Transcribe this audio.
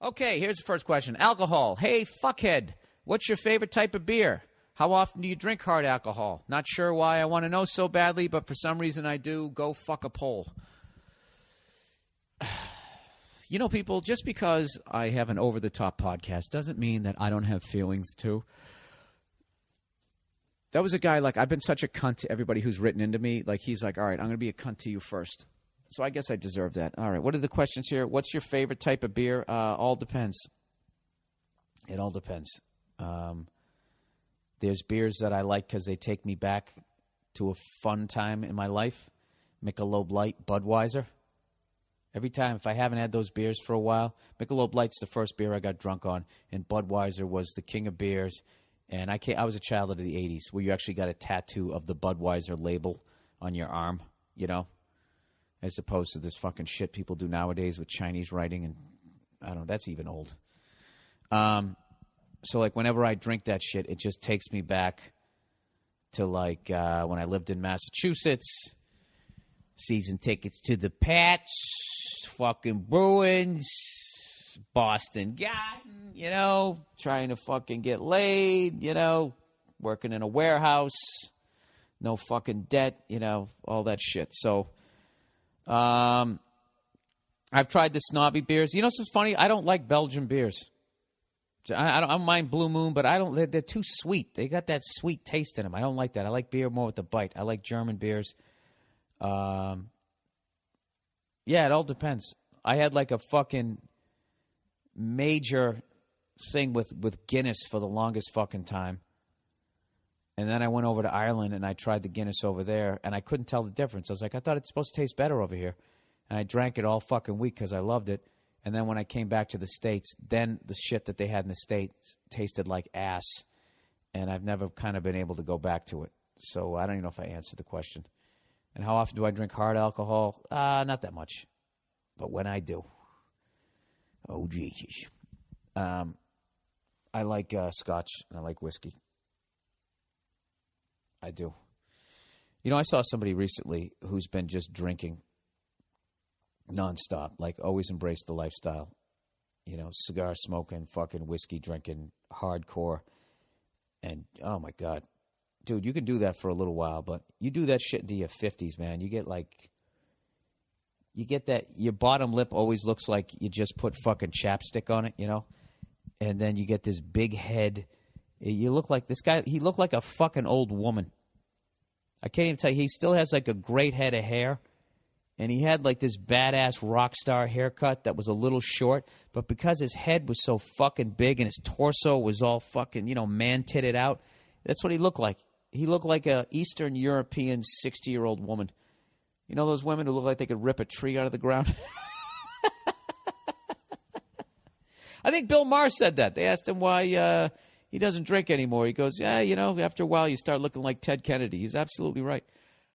Okay, here's the first question. Alcohol. Hey, fuckhead, what's your favorite type of beer? How often do you drink hard alcohol? Not sure why I want to know so badly, but for some reason I do. Go fuck a poll. You know, people, just because I have an over-the-top podcast doesn't mean that I don't have feelings, too. That was a guy, like, I've been such a cunt to everybody who's written into me. Like, he's like, all right, I'm going to be a cunt to you first. So I guess I deserve that. All right, what are the questions here? What's your favorite type of beer? All depends. It all depends. There's beers that I like because they take me back to a fun time in my life. Michelob Light, Budweiser. Every time, if I haven't had those beers for a while, Michelob Light's the first beer I got drunk on, and Budweiser was the king of beers. And I was a child of the 80s, where you actually got a tattoo of the Budweiser label on your arm, you know, as opposed to this fucking shit people do nowadays with Chinese writing, and I don't know, that's even old. So, like, whenever I drink that shit, it just takes me back to, like, when I lived in Massachusetts, season tickets to the Pats, fucking Bruins, Boston Garden, you know, trying to fucking get laid, you know, working in a warehouse, no fucking debt, you know, all that shit. So, I've tried the snobby beers. You know what's funny? I don't like Belgian beers. I don't mind Blue Moon, but they're too sweet. They got that sweet taste in them. I don't like that. I like beer more with the bite. I like German beers. Yeah, it all depends. I had like a fucking major thing with Guinness for the longest fucking time. And then I went over to Ireland and I tried the Guinness over there, and I couldn't tell the difference. I was like, I thought it's supposed to taste better over here. And I drank it all fucking week because I loved it. And then when I came back to the States, then the shit that they had in the States tasted like ass. And I've never kind of been able to go back to it. So I don't even know if I answered the question. And how often do I drink hard alcohol? Not that much. But when I do. Oh, Jesus. I like scotch and I like whiskey. I do. You know, I saw somebody recently who's been just drinking nonstop, like always embraced the lifestyle. You know, cigar smoking, fucking whiskey drinking, hardcore. And, oh, my God. Dude, you can do that for a little while, but you do that shit into your 50s, man. You get that, your bottom lip always looks like you just put fucking chapstick on it, you know? And then you get this big head. You look like this guy, he looked like a fucking old woman. I can't even tell you, he still has like a great head of hair. And he had like this badass rock star haircut that was a little short. But because his head was so fucking big and his torso was all fucking, you know, man-titted out, that's what he looked like. He looked like a Eastern European 60-year-old woman. You know those women who look like they could rip a tree out of the ground? I think Bill Maher said that. They asked him why he doesn't drink anymore. He goes, yeah, you know, after a while you start looking like Ted Kennedy. He's absolutely right.